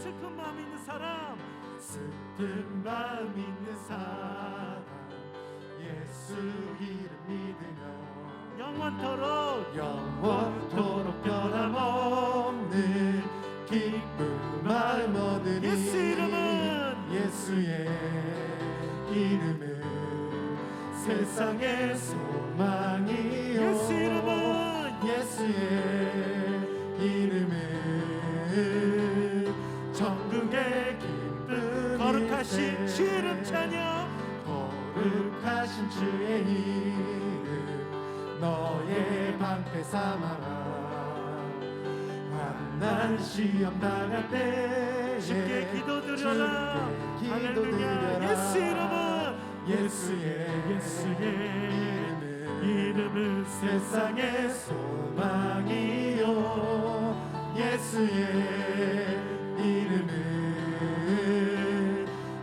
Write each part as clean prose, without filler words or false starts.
슬픈 마음 있는 사람, 슬픈 마음 있는 사람 예수 이름 믿으며 영원토록 변함없는 기쁜 마음 얻으리. 예수의 이름은 세상의 소망이요. 예수의 이름은 천국의 기쁨. 거룩하신 주 이름 찬양. 거룩하신 주의 이름 너의 방패 삼아라. 환난 시험 당할 때 주께 기도드려라. 할렐루야. 예수의 이름은 세상의 소망이요. 예수의 이름은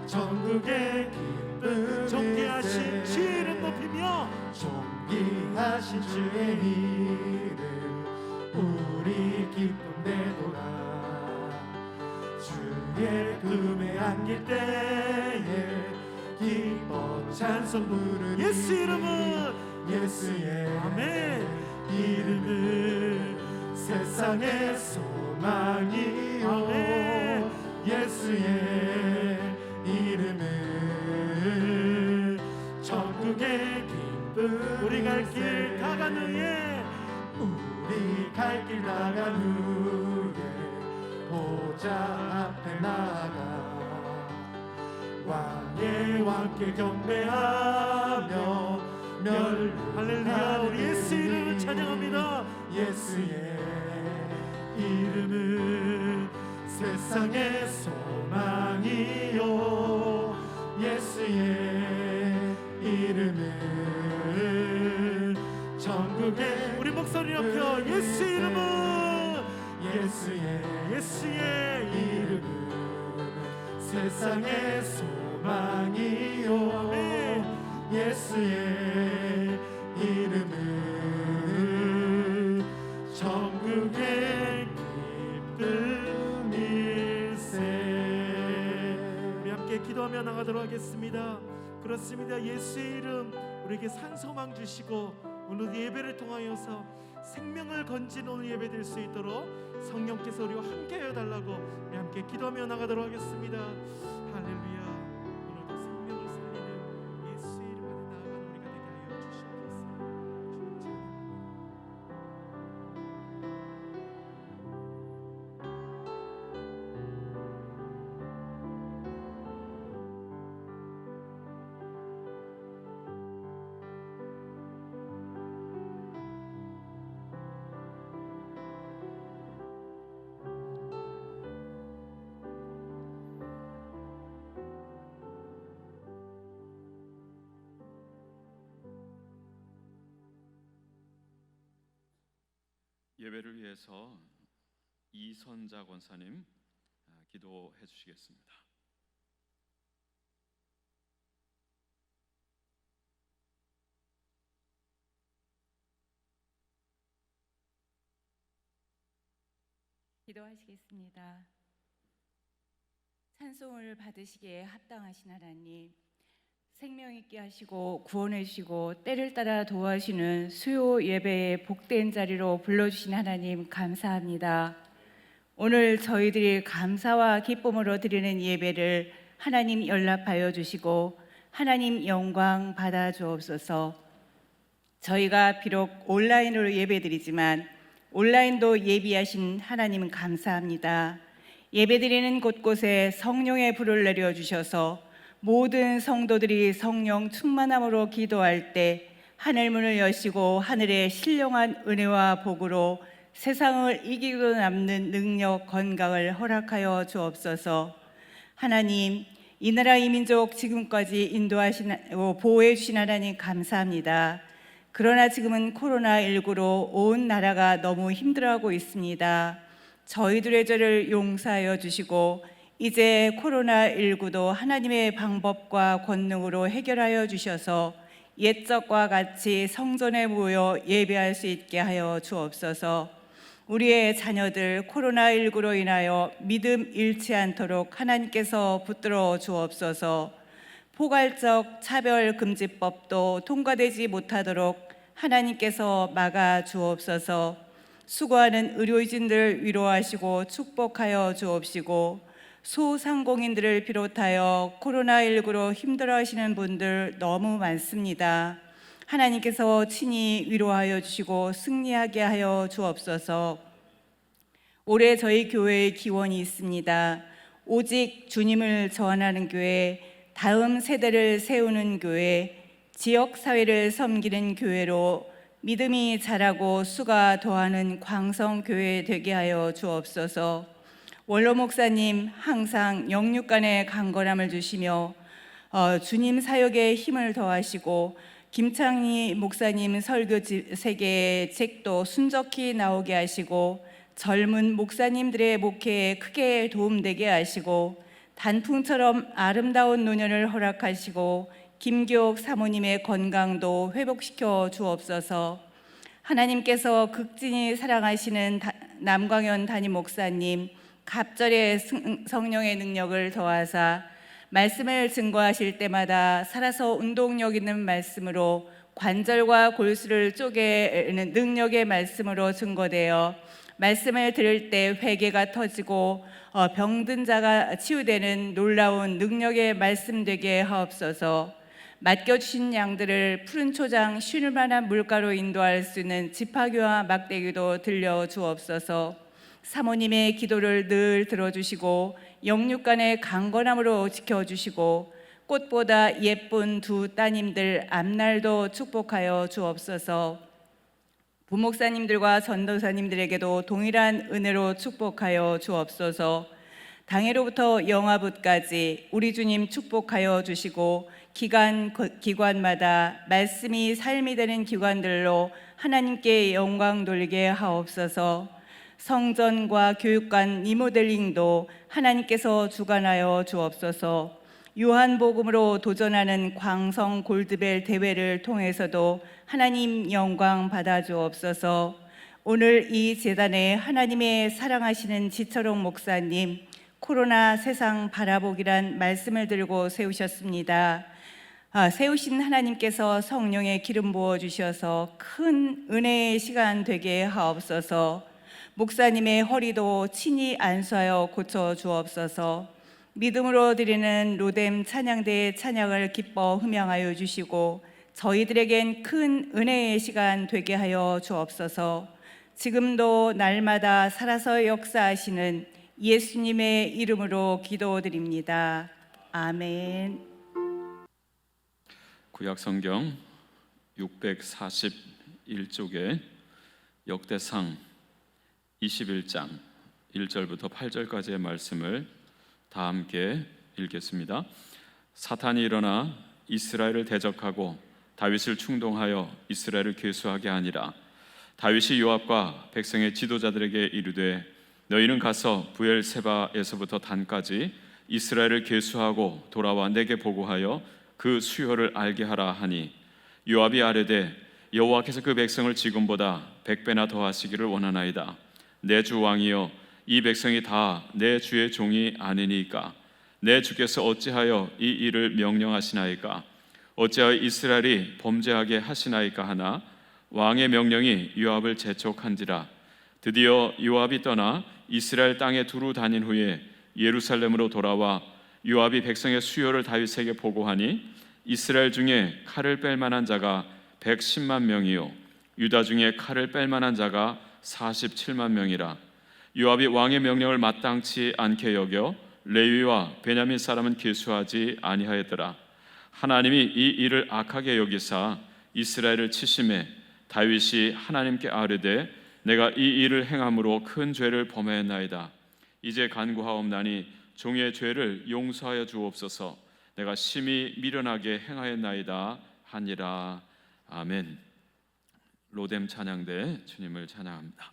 전국의 기쁨. 존귀하신 주 이름 높이며 존귀하신 주의 이름 우리 기쁨 내도라. 주의 품에 안길 때에 기뻐 찬송 부르니. 예수의 아멘. 이름은 세상의 소망이요. 아멘. 예수의 이름은 천국의 기쁨. 우리 갈 길 다간 후에 보좌 앞에 나가 왕의 왕께 경배하며 할렐루야. 우리 예수 이름을 찬양합니다. 예수의 이름은 세상의 소망이요. 예수의 이름은 전국의. 우리 목소리 높여 예수 이름은 예수의 이름은 세상의 소망이요. 아멘. 예수의 이름은 천국의 기쁨일세. 우리 함께 기도하며 나가도록 하겠습니다. 그렇습니다. 예수의 이름 우리에게 산소망 주시고 오늘 예배를 통하여서 생명을 건진 오늘 예배 될 수 있도록 성령께서 우리와 함께하여 달라고 우리 함께 기도하며 나가도록 하겠습니다. 할렐루야. 오늘도 생명을 살리는 예수의 이름 안에 나아가는 우리가 되게 하여 주시옵소서. 예배를 위해서 이선자 권사님 기도해 주시겠습니다. 기도하시겠습니다. 찬송을 받으시기에 합당하신 하나님, 생명 있게 하시고 구원해 주시고 때를 따라 도와주시는 수요 예배의 복된 자리로 불러주신 하나님 감사합니다. 오늘 저희들이 감사와 기쁨으로 드리는 예배를 하나님 연락하여 주시고 하나님 영광 받아 주옵소서. 저희가 비록 온라인으로 예배드리지만 온라인도 예비하신 하나님 감사합니다. 예배드리는 곳곳에 성령의 불을 내려주셔서 모든 성도들이 성령 충만함으로 기도할 때 하늘문을 여시고 하늘의 신령한 은혜와 복으로 세상을 이기고 남는 능력, 건강을 허락하여 주옵소서. 하나님, 이 나라 이 민족 지금까지 인도하시고 보호해 주신 하나님 감사합니다. 그러나 지금은 코로나19로 온 나라가 너무 힘들어하고 있습니다. 저희들의 죄를 용서하여 주시고 이제 코로나19도 하나님의 방법과 권능으로 해결하여 주셔서 옛적과 같이 성전에 모여 예배할 수 있게 하여 주옵소서. 우리의 자녀들 코로나19로 인하여 믿음 잃지 않도록 하나님께서 붙들어 주옵소서. 포괄적 차별금지법도 통과되지 못하도록 하나님께서 막아 주옵소서. 수고하는 의료진들 위로하시고 축복하여 주옵시고, 소상공인들을 비롯하여 코로나19로 힘들어하시는 분들 너무 많습니다. 하나님께서 친히 위로하여 주시고 승리하게 하여 주옵소서. 올해 저희 교회에 기원이 있습니다. 오직 주님을 전하는 교회, 다음 세대를 세우는 교회, 지역사회를 섬기는 교회로 믿음이 자라고 수가 더하는 광성교회 되게 하여 주옵소서. 원로 목사님 항상 영육간의 강건함을 주시며 주님 사역에 힘을 더하시고, 김창희 목사님 설교 세계의 책도 순적히 나오게 하시고, 젊은 목사님들의 목회에 크게 도움되게 하시고, 단풍처럼 아름다운 노년을 허락하시고, 김교옥 사모님의 건강도 회복시켜 주옵소서. 하나님께서 극진히 사랑하시는 남광현 담임 목사님 갑절의 성령의 능력을 더하사 말씀을 증거하실 때마다 살아서 운동력 있는 말씀으로 관절과 골수를 쪼개는 능력의 말씀으로 증거되어 말씀을 들을 때 회개가 터지고 병든 자가 치유되는 놀라운 능력의 말씀 되게 하옵소서. 맡겨주신 양들을 푸른 초장 쉴 만한 물가로 인도할 수 있는 지파교와 막대기도 들려주옵소서. 사모님의 기도를 늘 들어주시고 영육간의 강건함으로 지켜주시고, 꽃보다 예쁜 두 따님들 앞날도 축복하여 주옵소서. 부목사님들과 전도사님들에게도 동일한 은혜로 축복하여 주옵소서. 당해로부터 영화붓까지 우리 주님 축복하여 주시고, 기관마다 말씀이 삶이 되는 기관들로 하나님께 영광 돌리게 하옵소서. 성전과 교육관 리모델링도 하나님께서 주관하여 주옵소서. 요한복음으로 도전하는 광성 골드벨 대회를 통해서도 하나님 영광 받아 주옵소서. 오늘 이 제단에 하나님의 사랑하시는 지철옥 목사님 코로나 세상 바라보기란 말씀을 들고 세우셨습니다. 세우신 하나님께서 성령의 기름 부어 주셔서 큰 은혜의 시간 되게 하옵소서. 목사님의 허리도 친히 안수하여 고쳐 주옵소서. 믿음으로 드리는 로뎀 찬양대의 찬양을 기뻐 흠양하여 주시고, 저희들에겐 큰 은혜의 시간 되게 하여 주옵소서. 지금도 날마다 살아서 역사하시는 예수님의 이름으로 기도드립니다. 아멘. 구약성경 641쪽에 역대상 21장 1절부터 8절까지의 말씀을 다 함께 읽겠습니다. 사탄이 일어나 이스라엘을 대적하고 다윗을 충동하여 이스라엘을 괴수하게 하니라. 다윗이 요압과 백성의 지도자들에게 이르되 너희는 가서 브엘세바에서부터 단까지 이스라엘을 괴수하고 돌아와 내게 보고하여 그 수요를 알게 하라 하니, 요압이 아뢰되 여호와께서 그 백성을 지금보다 100배나 더하시기를 원하나이다. 내 주 왕이여, 이 백성이 다 내 주의 종이 아니니까 내 주께서 어찌하여 이 일을 명령하시나이까? 어찌하여 이스라엘이 범죄하게 하시나이까 하나, 왕의 명령이 요압을 재촉한지라. 드디어 요압이 떠나 이스라엘 땅에 두루 다닌 후에 예루살렘으로 돌아와 요압이 백성의 수요를 다윗에게 보고하니, 이스라엘 중에 칼을 뺄 만한 자가 110만 명이요 유다 중에 칼을 뺄 만한 자가 47만 명이라. 요압이 왕의 명령을 마땅치 않게 여겨 레위와 베냐민 사람은 계수하지 아니하였더라. 하나님이 이 일을 악하게 여기사 이스라엘을 치심해 다윗이 하나님께 아뢰되 내가 이 일을 행함으로 큰 죄를 범하였나이다. 이제 간구하옵나니 종의 죄를 용서하여 주옵소서. 내가 심히 미련하게 행하였나이다 하니라. 아멘. 로뎀 찬양대 주님을 찬양합니다.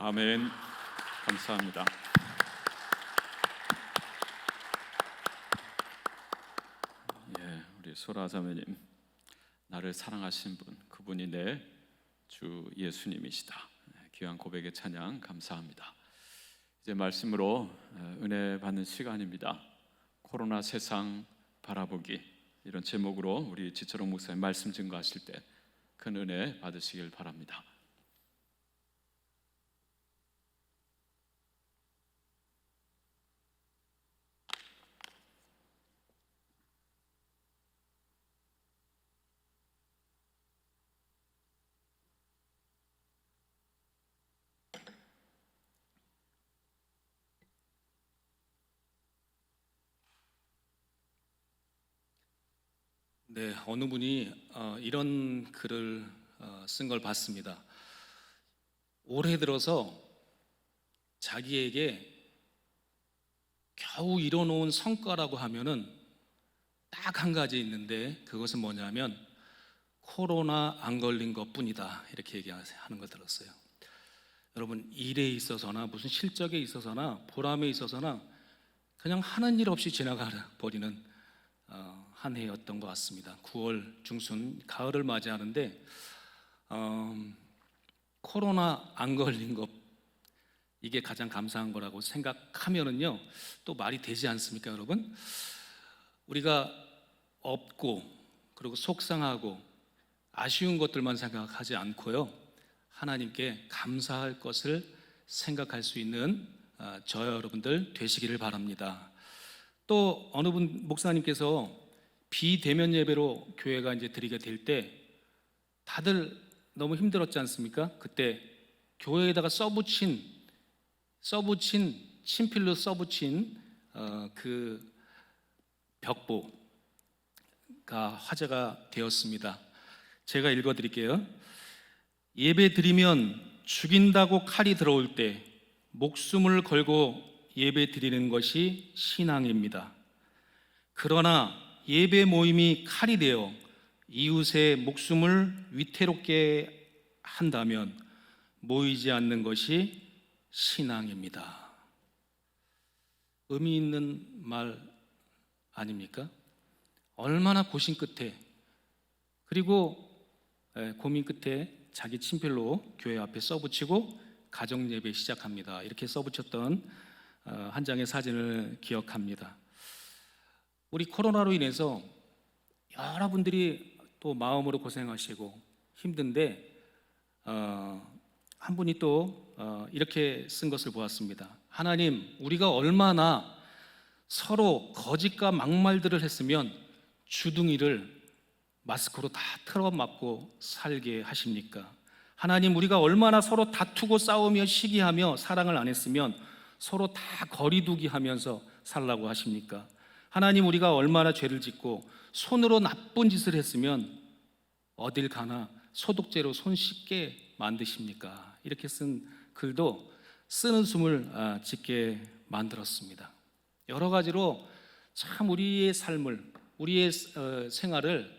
아멘. 감사합니다. 예, 우리 소라 자매님, 나를 사랑하신 분, 그분이 내 주 예수님이시다. 귀한 고백의 찬양 감사합니다. 이제 말씀으로 은혜 받는 시간입니다. 코로나 세상 바라보기, 이런 제목으로 우리 지철홍 목사님 말씀 증거하실 때 큰 은혜 받으시길 바랍니다. 네, 어느 분이 이런 글을 쓴 걸 봤습니다. 올해 들어서 자기에게 겨우 이뤄놓은 성과라고 하면은 딱 한 가지 있는데, 그것은 뭐냐면 코로나 안 걸린 것뿐이다, 이렇게 얘기하는 걸 들었어요. 여러분, 일에 있어서나 무슨 실적에 있어서나 보람에 있어서나 그냥 하는 일 없이 지나가 버리는 한 해였던 것 같습니다. 9월 중순 가을을 맞이하는데 코로나 안 걸린 것, 이게 가장 감사한 거라고 생각하면은요, 또 말이 되지 않습니까, 여러분? 우리가 없고 그리고 속상하고 아쉬운 것들만 생각하지 않고요, 하나님께 감사할 것을 생각할 수 있는 저와 여러분들 되시기를 바랍니다. 또 어느 분 목사님께서 비대면 예배로 교회가 이제 드리게 될 때 다들 너무 힘들었지 않습니까? 그때 교회에다가 친필로 써붙인 그 벽보가 화제가 되었습니다. 제가 읽어드릴게요. 예배 드리면 죽인다고 칼이 들어올 때 목숨을 걸고 예배 드리는 것이 신앙입니다. 그러나 예배 모임이 칼이 되어 이웃의 목숨을 위태롭게 한다면 모이지 않는 것이 신앙입니다. 의미 있는 말 아닙니까? 얼마나 고심 끝에, 그리고 고민 끝에 자기 친필로 교회 앞에 써붙이고 가정 예배 시작합니다. 이렇게 써붙였던 한 장의 사진을 기억합니다. 우리 코로나로 인해서 여러분들이 또 마음으로 고생하시고 힘든데 한 분이 또 이렇게 쓴 것을 보았습니다. 하나님, 우리가 얼마나 서로 거짓과 막말들을 했으면 주둥이를 마스크로 다 틀어막고 살게 하십니까? 하나님, 우리가 얼마나 서로 다투고 싸우며 시기하며 사랑을 안 했으면 서로 다 거리두기 하면서 살라고 하십니까? 하나님, 우리가 얼마나 죄를 짓고 손으로 나쁜 짓을 했으면 어딜 가나 소독제로 손 씻게 만드십니까? 이렇게 쓴 글도 쓰는 숨을 짓게 만들었습니다. 여러 가지로 참 우리의 삶을, 우리의 생활을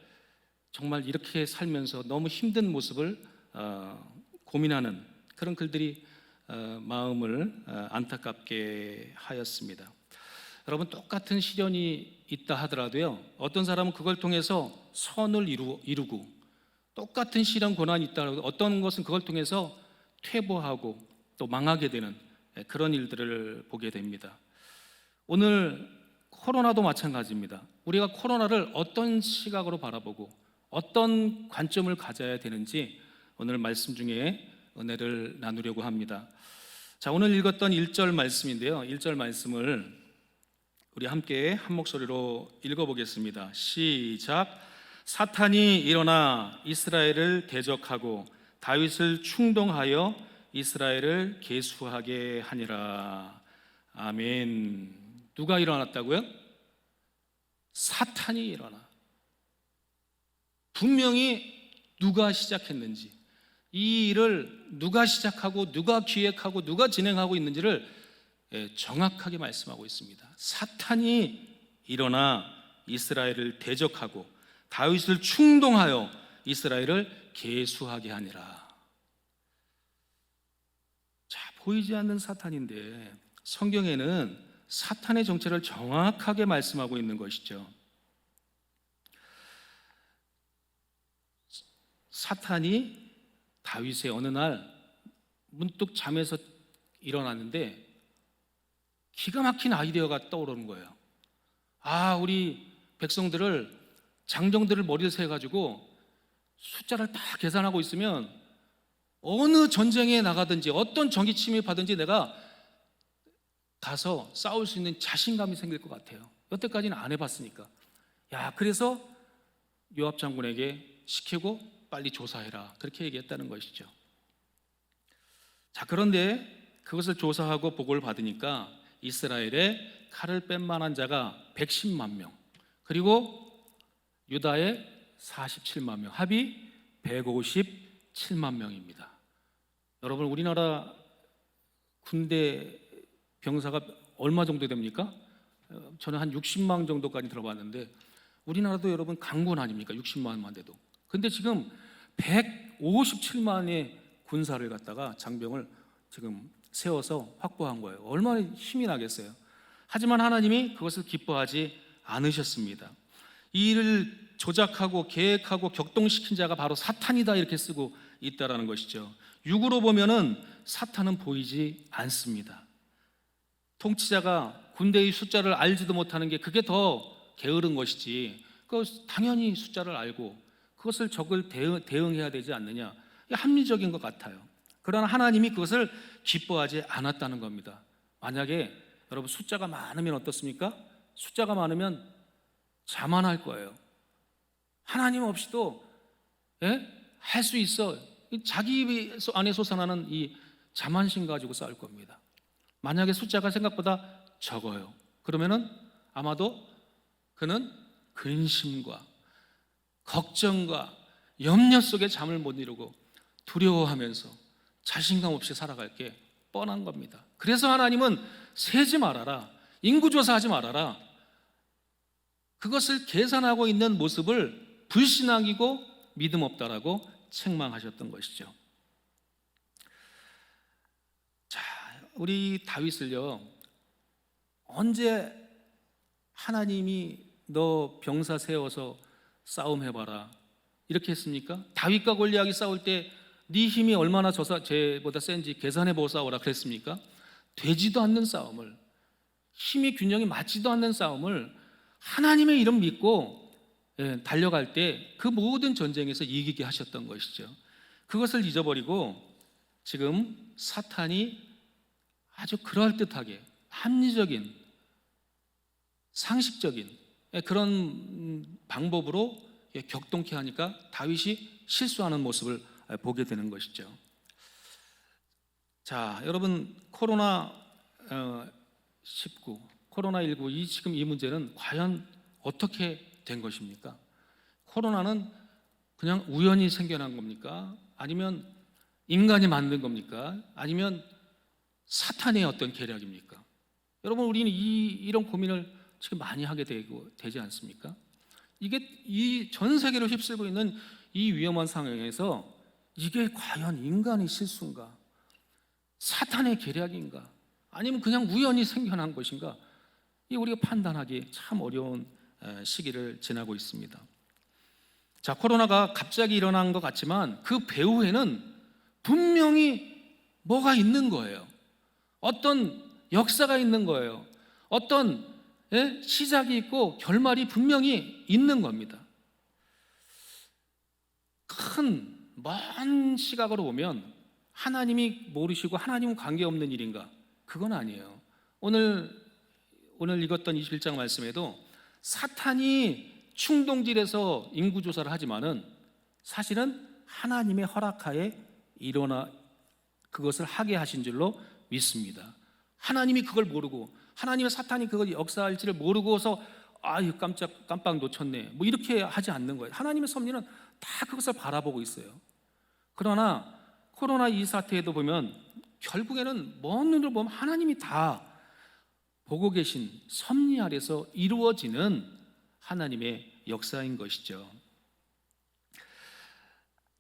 정말 이렇게 살면서 너무 힘든 모습을 고민하는 그런 글들이 마음을 안타깝게 하였습니다. 여러분, 똑같은 시련이 있다 하더라도요, 어떤 사람은 그걸 통해서 선을 이루고, 똑같은 시련 고난이 있다 하더라도 어떤 것은 그걸 통해서 퇴보하고 또 망하게 되는 그런 일들을 보게 됩니다. 오늘 코로나도 마찬가지입니다. 우리가 코로나를 어떤 시각으로 바라보고 어떤 관점을 가져야 되는지 오늘 말씀 중에 은혜를 나누려고 합니다. 자, 오늘 읽었던 1절 말씀인데요, 1절 말씀을 우리 함께 한 목소리로 읽어보겠습니다. 시작. 사탄이 일어나 이스라엘을 대적하고 다윗을 충동하여 이스라엘을 계수하게 하니라. 아멘. 누가 일어났다고요? 사탄이 일어나. 분명히 누가 시작했는지, 이 일을 누가 시작하고 누가 기획하고 누가 진행하고 있는지를 정확하게 말씀하고 있습니다. 사탄이 일어나 이스라엘을 대적하고 다윗을 충동하여 이스라엘을 계수하게 하니라. 자, 보이지 않는 사탄인데 성경에는 사탄의 정체를 정확하게 말씀하고 있는 것이죠. 사탄이 다윗의 어느 날 문득 잠에서 일어났는데 기가 막힌 아이디어가 떠오르는 거예요. 우리 백성들을, 장정들을 머리를 세가지고 숫자를 다 계산하고 있으면 어느 전쟁에 나가든지 어떤 정기 침입하든지 내가 가서 싸울 수 있는 자신감이 생길 것 같아요. 여태까지는 안 해봤으니까. 그래서 요압 장군에게 시키고 빨리 조사해라, 그렇게 얘기했다는 것이죠. 그런데 그것을 조사하고 보고를 받으니까 이스라엘에 칼을 뺀 만한 자가 110만 명, 그리고 유다에 47만 명, 합이 157만 명입니다. 여러분, 우리나라 군대 병사가 얼마 정도 됩니까? 저는 한 60만 정도까지 들어봤는데 우리나라도 여러분 강군 아닙니까? 60만만 돼도. 근데 지금 157만의 군사를 갖다가 장병을 지금 세워서 확보한 거예요. 얼마나 힘이 나겠어요. 하지만 하나님이 그것을 기뻐하지 않으셨습니다. 이 일을 조작하고 계획하고 격동시킨 자가 바로 사탄이다, 이렇게 쓰고 있다라는 것이죠. 육으로 보면은 사탄은 보이지 않습니다. 통치자가 군대의 숫자를 알지도 못하는 게 그게 더 게으른 것이지, 당연히 숫자를 알고 그것을 적을 대응해야 되지 않느냐, 합리적인 것 같아요. 그러나 하나님이 그것을 기뻐하지 않았다는 겁니다. 만약에 여러분 숫자가 많으면 어떻습니까? 숫자가 많으면 자만할 거예요. 하나님 없이도 할 수 있어, 자기 안에 솟아나는 이 자만심 가지고 싸울 겁니다. 만약에 숫자가 생각보다 적어요. 그러면은 아마도 그는 근심과 걱정과 염려 속에 잠을 못 이루고 두려워하면서 자신감 없이 살아갈 게 뻔한 겁니다. 그래서 하나님은 세지 말아라, 인구조사하지 말아라, 그것을 계산하고 있는 모습을 불신앙이고 믿음 없다라고 책망하셨던 것이죠. 우리 다윗을요, 언제 하나님이 너 병사 세워서 싸움해봐라 이렇게 했습니까? 다윗과 골리앗이 싸울 때 네 힘이 얼마나 쟤보다 센지 계산해보고 싸우라 그랬습니까? 되지도 않는 싸움을, 힘의 균형이 맞지도 않는 싸움을 하나님의 이름 믿고 달려갈 때 그 모든 전쟁에서 이기게 하셨던 것이죠. 그것을 잊어버리고 지금 사탄이 아주 그럴듯하게 합리적인, 상식적인 그런 방법으로 격동케 하니까 다윗이 실수하는 모습을 보게 되는 것이죠. 여러분, 코로나19 지금 이 문제는 과연 어떻게 된 것입니까? 코로나는 그냥 우연히 생겨난 겁니까? 아니면 인간이 만든 겁니까? 아니면 사탄의 어떤 계략입니까? 여러분, 우리는 이런 고민을 지금 많이 하게 되지 않습니까? 이게 이 전 세계를 휩쓸고 있는 이 위험한 상황에서 이게 과연 인간의 실수인가? 사탄의 계략인가? 아니면 그냥 우연히 생겨난 것인가? 이 우리가 판단하기 참 어려운 시기를 지나고 있습니다. 코로나가 갑자기 일어난 것 같지만 그 배후에는 분명히 뭐가 있는 거예요. 어떤 역사가 있는 거예요. 어떤 시작이 있고 결말이 분명히 있는 겁니다. 먼 시각으로 보면 하나님이 모르시고 하나님은 관계없는 일인가? 그건 아니에요. 오늘 읽었던 21장 말씀에도 사탄이 충동질에서 인구조사를 하지만은 사실은 하나님의 허락하에 그것을 하게 하신 줄로 믿습니다. 하나님이 그걸 모르고, 하나님의 사탄이 그걸 역사할지를 모르고서 깜빡 놓쳤네, 이렇게 하지 않는 거예요. 하나님의 섭리는 다 그것을 바라보고 있어요. 그러나 코로나 이 사태에도 보면 결국에는 먼 눈으로 보면 하나님이 다 보고 계신 섭리 아래서 이루어지는 하나님의 역사인 것이죠.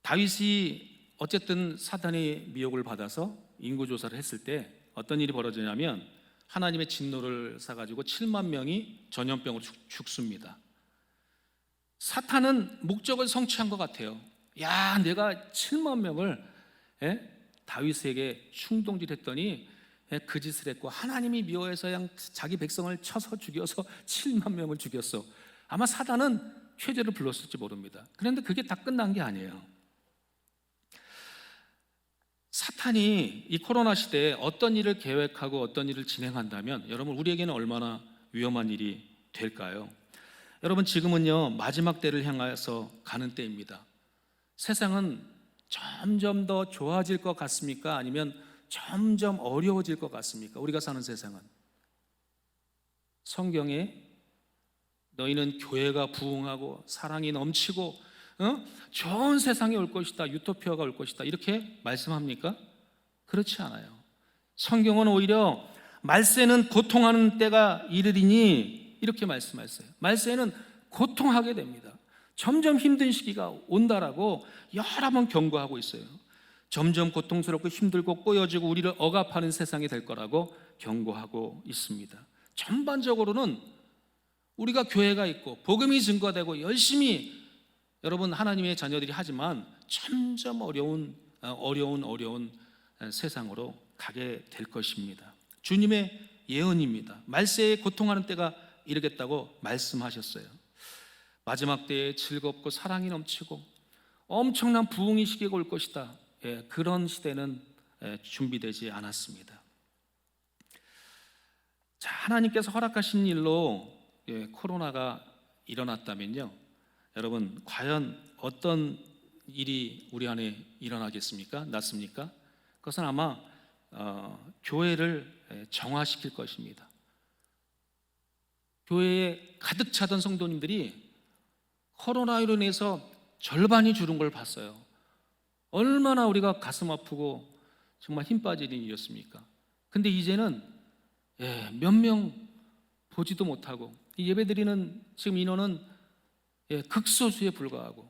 다윗이 어쨌든 사탄의 미혹을 받아서 인구 조사를 했을 때 어떤 일이 벌어지냐면 하나님의 진노를 사가지고 7만 명이 전염병으로 죽습니다. 사탄은 목적을 성취한 것 같아요. 야, 내가 7만 명을 다윗에게 충동질했더니 그 짓을 했고 하나님이 미워해서 그냥 자기 백성을 쳐서 죽여서 7만 명을 죽였어. 아마 사단은 최저를 불렀을지 모릅니다. 그런데 그게 다 끝난 게 아니에요. 사탄이 이 코로나 시대에 어떤 일을 계획하고 어떤 일을 진행한다면 여러분 우리에게는 얼마나 위험한 일이 될까요? 여러분 지금은요 마지막 때를 향해서 가는 때입니다. 세상은 점점 더 좋아질 것 같습니까? 아니면 점점 어려워질 것 같습니까? 우리가 사는 세상은 성경에 너희는 교회가 부흥하고 사랑이 넘치고 좋은 세상이 올 것이다, 유토피아가 올 것이다 이렇게 말씀합니까? 그렇지 않아요. 성경은 오히려 말세는 고통하는 때가 이르리니 이렇게 말씀하셨어요. 말세는 고통하게 됩니다. 점점 힘든 시기가 온다라고 여러 번 경고하고 있어요. 점점 고통스럽고 힘들고 꼬여지고 우리를 억압하는 세상이 될 거라고 경고하고 있습니다. 전반적으로는 우리가 교회가 있고 복음이 증거되고 열심히 여러분 하나님의 자녀들이 하지만 점점 어려운 세상으로 가게 될 것입니다. 주님의 예언입니다. 말세에 고통하는 때가 이르겠다고 말씀하셨어요. 마지막 때에 즐겁고 사랑이 넘치고 엄청난 부흥의 시기가 올 것이다. 그런 시대는 준비되지 않았습니다. 자, 하나님께서 허락하신 일로 코로나가 일어났다면요, 여러분 과연 어떤 일이 우리 안에 일어나겠습니까? 났습니까? 그것은 아마 교회를 정화시킬 것입니다. 교회에 가득 차던 성도님들이 코로나로 인해서 절반이 줄은 걸 봤어요. 얼마나 우리가 가슴 아프고 정말 힘 빠지는 일이었습니까? 근데 이제는 몇 명 보지도 못하고 이 예배드리는 지금 인원은 극소수에 불과하고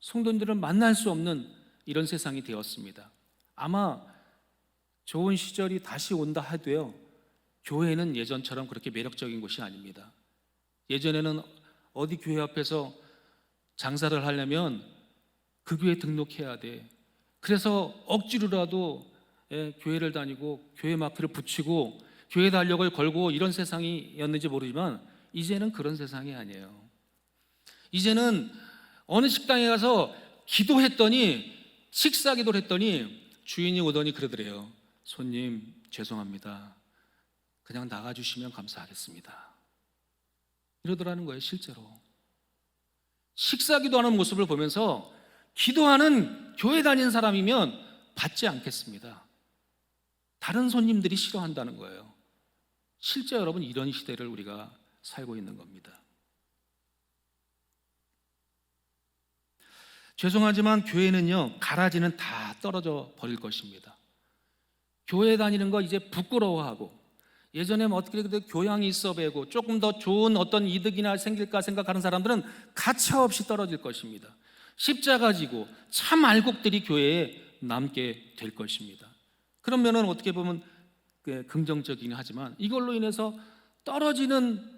성도님들을 만날 수 없는 이런 세상이 되었습니다. 아마 좋은 시절이 다시 온다 하도요, 교회는 예전처럼 그렇게 매력적인 곳이 아닙니다. 예전에는 어디 교회 앞에서 장사를 하려면 그 교회 등록해야 돼. 그래서 억지로라도 교회를 다니고 교회 마크를 붙이고 교회 달력을 걸고 이런 세상이었는지 모르지만 이제는 그런 세상이 아니에요. 이제는 어느 식당에 가서 기도했더니 식사 기도를 했더니 주인이 오더니 그러더래요. 손님 죄송합니다. 그냥 나가주시면 감사하겠습니다. 이러더라는 거예요. 실제로 식사 기도하는 모습을 보면서 기도하는 교회 다니는 사람이면 받지 않겠습니다. 다른 손님들이 싫어한다는 거예요. 실제 여러분 이런 시대를 우리가 살고 있는 겁니다. 죄송하지만 교회는요 가라지는 다 떨어져 버릴 것입니다. 교회 다니는 거 이제 부끄러워하고 예전에 어떻게 교양이 있어 배고 조금 더 좋은 어떤 이득이나 생길까 생각하는 사람들은 가차없이 떨어질 것입니다. 십자가 지고 참 알곡들이 교회에 남게 될 것입니다. 그런 면은 어떻게 보면 긍정적이긴 하지만 이걸로 인해서 떨어지는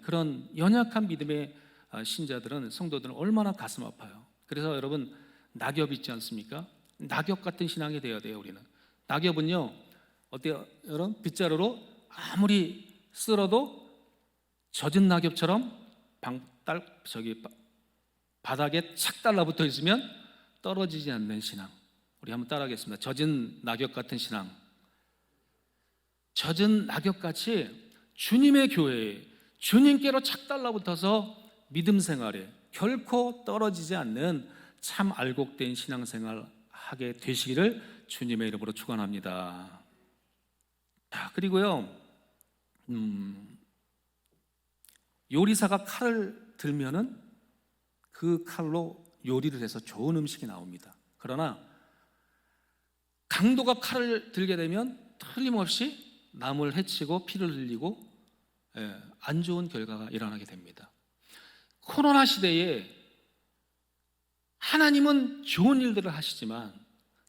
그런 연약한 믿음의 신자들은 성도들은 얼마나 가슴 아파요. 그래서 여러분 낙엽 있지 않습니까? 낙엽 같은 신앙이 되어야 돼요. 우리는 낙엽은요 어때요? 여러분 빗자루로 아무리 쓸어도 젖은 낙엽처럼 바닥에 착 달라붙어 있으면 떨어지지 않는 신앙. 우리 한번 따라하겠습니다. 젖은 낙엽 같은 신앙. 젖은 낙엽같이 주님의 교회에 주님께로 착 달라붙어서 믿음 생활에 결코 떨어지지 않는 참 알곡된 신앙생활 하게 되시기를 주님의 이름으로 축원합니다. 자, 그리고요 요리사가 칼을 들면은 그 칼로 요리를 해서 좋은 음식이 나옵니다. 그러나 강도가 칼을 들게 되면 틀림없이 남을 해치고 피를 흘리고 안 좋은 결과가 일어나게 됩니다. 코로나 시대에 하나님은 좋은 일들을 하시지만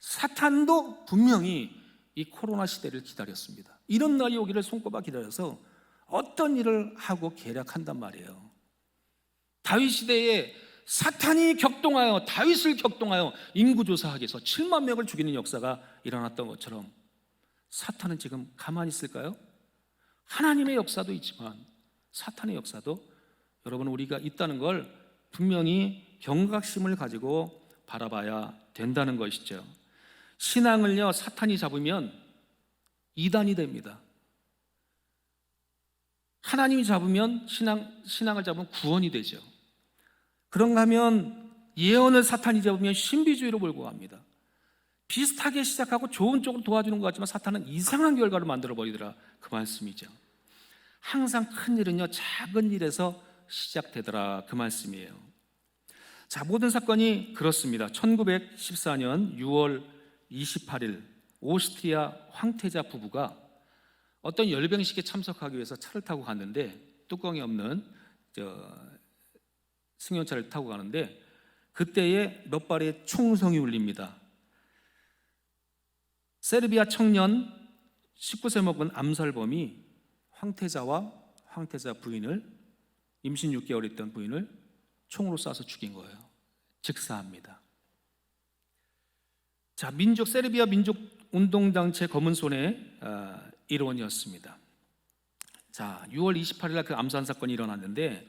사탄도 분명히 이 코로나 시대를 기다렸습니다. 이런 날이 오기를 손꼽아 기다려서 어떤 일을 하고 계략한단 말이에요. 다윗 시대에 사탄이 격동하여 다윗을 격동하여 인구조사하기 위해서 7만 명을 죽이는 역사가 일어났던 것처럼 사탄은 지금 가만히 있을까요? 하나님의 역사도 있지만 사탄의 역사도 여러분 우리가 있다는 걸 분명히 경각심을 가지고 바라봐야 된다는 것이죠. 신앙을요 사탄이 잡으면 이단이 됩니다. 하나님이 잡으면 신앙을 잡으면 구원이 되죠. 그런가 하면 예언을 사탄이 잡으면 신비주의로 몰고 갑니다. 비슷하게 시작하고 좋은 쪽으로 도와주는 것 같지만 사탄은 이상한 결과를 만들어 버리더라, 그 말씀이죠. 항상 큰 일은요 작은 일에서 시작되더라, 그 말씀이에요. 자, 모든 사건이 그렇습니다. 1914년 6월 28일 오스트리아 황태자 부부가 어떤 열병식에 참석하기 위해서 차를 타고 갔는데 뚜껑이 없는 승용차를 타고 가는데 그때에 몇 발의 총성이 울립니다. 세르비아 청년 19세 먹은 암살범이 황태자와 황태자 부인을, 임신 6개월 있던 부인을 총으로 쏴서 죽인 거예요. 즉사합니다. 자, 세르비아 민족 운동단체 검은 손의 일원이었습니다. 자, 6월 28일 날 그 암살 사건이 일어났는데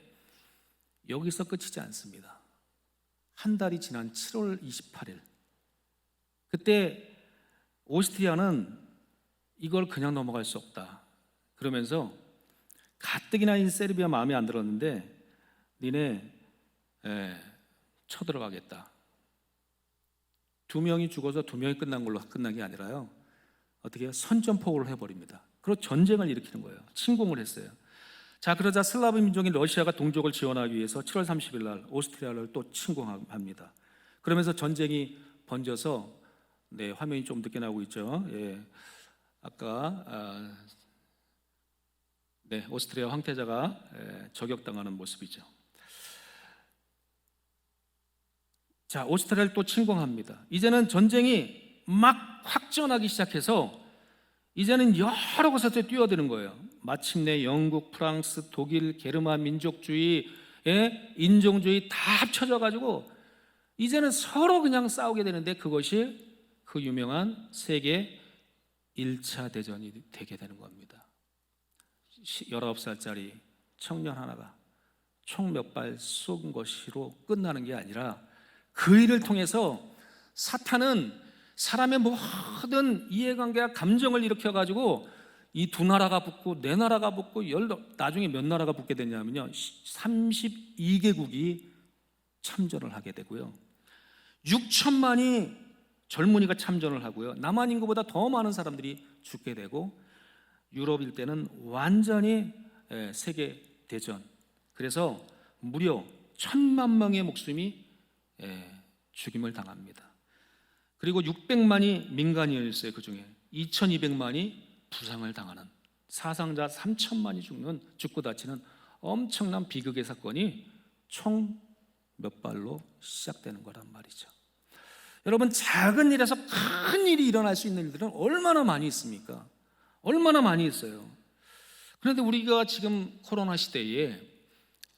여기서 끝이지 않습니다. 한 달이 지난 7월 28일 그때 오스트리아는 이걸 그냥 넘어갈 수 없다 그러면서 가뜩이나 이 세르비아 마음에 안 들었는데 니네 쳐들어가겠다. 2명이 죽어서 2명이 끝난 걸로 끝난 게 아니라요, 어떻게 선전포고를 해버립니다. 그리고 전쟁을 일으키는 거예요. 침공을 했어요. 자, 그러자 슬라브 민족인 러시아가 동족을 지원하기 위해서 7월 30일 날 오스트리아를 또 침공합니다. 그러면서 전쟁이 번져서, 화면이 좀 늦게 나오고 있죠. 아까 오스트리아 황태자가 저격당하는 모습이죠. 자, 오스트리아를 또 침공합니다. 이제는 전쟁이 막 확전하기 시작해서 이제는 여러 곳에서 뛰어드는 거예요. 마침내 영국, 프랑스, 독일, 게르만 민족주의, 인종주의 다 합쳐져 가지고 이제는 서로 그냥 싸우게 되는데 그것이 그 유명한 세계 1차 대전이 되게 되는 겁니다. 19살짜리 청년 하나가 총 몇 발 쏜 것으로 끝나는 게 아니라 그 일을 통해서 사탄은 사람의 모든 이해관계와 감정을 일으켜가지고 이 두 나라가 붙고 네 나라가 붙고 나중에 몇 나라가 붙게 되냐면요 32개국이 참전을 하게 되고요 6천만이 젊은이가 참전을 하고요 남한 인구보다 더 많은 사람들이 죽게 되고 유럽 일대는 완전히 세계 대전, 그래서 무려 1,000만 명의 목숨이 죽임을 당합니다. 그리고 600만이 민간인이었어요. 그 중에 2,200만이 부상을 당하는, 사상자 3,000만이 죽고 다치는 엄청난 비극의 사건이 총 몇 발로 시작되는 거란 말이죠. 여러분, 작은 일에서 큰 일이 일어날 수 있는 일들은 얼마나 많이 있습니까? 얼마나 많이 있어요. 그런데 우리가 지금 코로나 시대에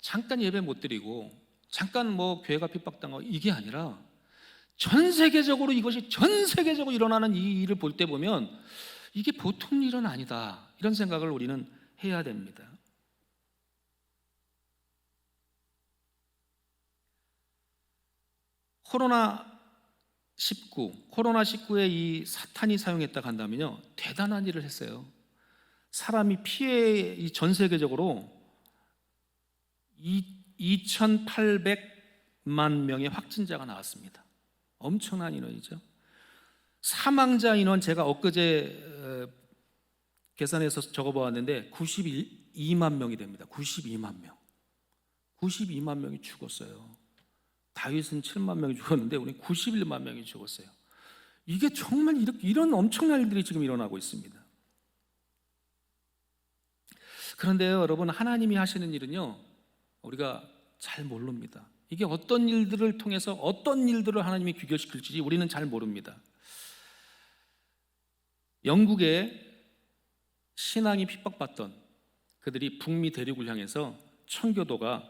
잠깐 예배 못 드리고 잠깐 교회가 핍박당하고 이게 아니라 이것이 전 세계적으로 일어나는 이 일을 볼 때 보면 이게 보통 일은 아니다, 이런 생각을 우리는 해야 됩니다. 코로나19에 이 사탄이 사용했다고 한다면요 대단한 일을 했어요. 사람이 전 세계적으로 2,800만 명의 확진자가 나왔습니다. 엄청난 인원이죠. 사망자 인원 제가 엊그제 계산해서 적어보았는데 92만 명이 됩니다. 92만 명. 92만 명이 죽었어요. 다윗은 7만 명이 죽었는데 우리는 91만 명이 죽었어요. 이게 정말 이런 엄청난 일들이 지금 일어나고 있습니다. 그런데요, 여러분, 하나님이 하시는 일은요 우리가 잘 모릅니다. 이게 어떤 일들을 통해서 어떤 일들을 하나님이 귀결시킬지 우리는 잘 모릅니다. 영국의 신앙이 핍박받던 그들이 북미 대륙을 향해서 청교도가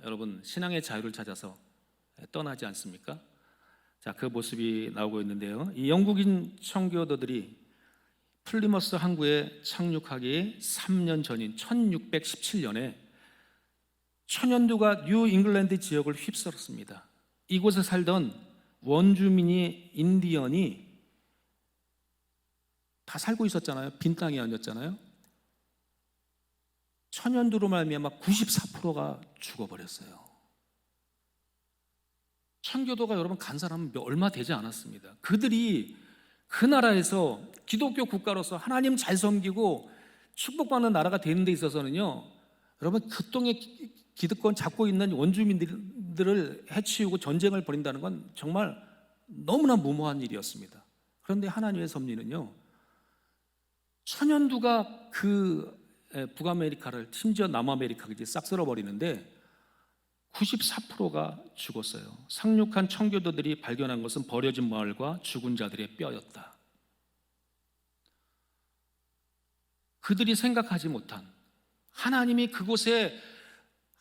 여러분 신앙의 자유를 찾아서 떠나지 않습니까? 자, 그 모습이 나오고 있는데요. 이 영국인 청교도들이 플리머스 항구에 착륙하기 3년 전인 1617년에 천연두가 뉴 잉글랜드 지역을 휩쓸었습니다. 이곳에 살던 원주민이 인디언이 다 살고 있었잖아요. 빈 땅이 아니었잖아요. 천연두로 말미암아 94%가 죽어버렸어요. 청교도가 여러분 간 사람은 얼마 되지 않았습니다. 그들이 그 나라에서 기독교 국가로서 하나님 잘 섬기고 축복받는 나라가 되는 데 있어서는요, 여러분 그 땅에 기득권 잡고 있는 원주민들을 해치우고 전쟁을 벌인다는 건 정말 너무나 무모한 일이었습니다. 그런데 하나님의 섭리는요, 천연두가 그 북아메리카를, 심지어 남아메리카까지 싹 쓸어버리는데 94%가 죽었어요. 상륙한 청교도들이 발견한 것은 버려진 마을과 죽은 자들의 뼈였다. 그들이 생각하지 못한, 하나님이 그곳에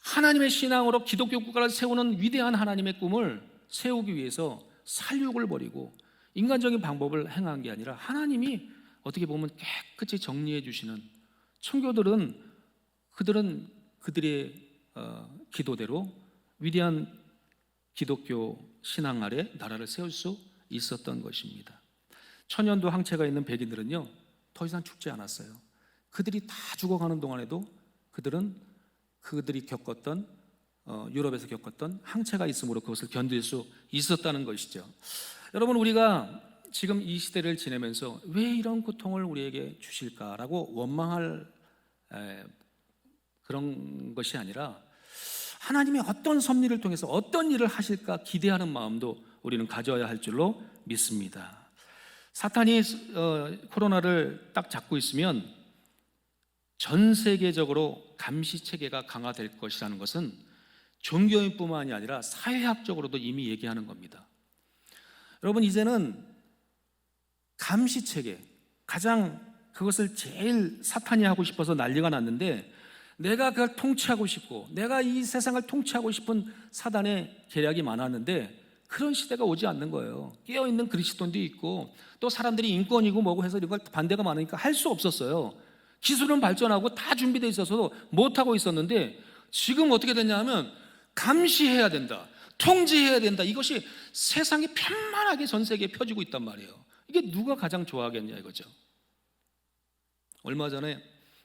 하나님의 신앙으로 기독교 국가를 세우는 위대한 하나님의 꿈을 세우기 위해서 살육을 벌이고 인간적인 방법을 행한 게 아니라 하나님이 어떻게 보면 깨끗이 정리해 주시는, 청교도들은 그들의 기도대로 위대한 기독교 신앙 아래 나라를 세울 수 있었던 것입니다. 천연두 항체가 있는 백인들은요, 더 이상 죽지 않았어요. 그들이 다 죽어가는 동안에도 그들이 겪었던 유럽에서 겪었던 항체가 있으므로 그것을 견딜 수 있었다는 것이죠. 여러분, 우리가 지금 이 시대를 지내면서 왜 이런 고통을 우리에게 주실까라고 원망할 그런 것이 아니라 하나님이 어떤 섭리를 통해서 어떤 일을 하실까 기대하는 마음도 우리는 가져야 할 줄로 믿습니다. 사탄이 코로나를 딱 잡고 있으면 전 세계적으로 감시 체계가 강화될 것이라는 것은 종교인뿐만이 아니라 사회학적으로도 이미 얘기하는 겁니다. 여러분, 이제는 감시 체계, 가장 그것을 제일 사탄이 하고 싶어서 난리가 났는데, 내가 그걸 통치하고 싶고 내가 이 세상을 통치하고 싶은 사단의 계략이 많았는데 그런 시대가 오지 않는 거예요. 깨어있는 그리스도인도 있고 또 사람들이 인권이고 뭐고 해서 이걸 반대가 많으니까 할 수 없었어요. 기술은 발전하고 다 준비되어 있어서도 못하고 있었는데 지금 어떻게 됐냐면 감시해야 된다, 통제해야 된다, 이것이 세상에 편만하게 전 세계에 펴지고 있단 말이에요. 이게 누가 가장 좋아하겠냐 이거죠.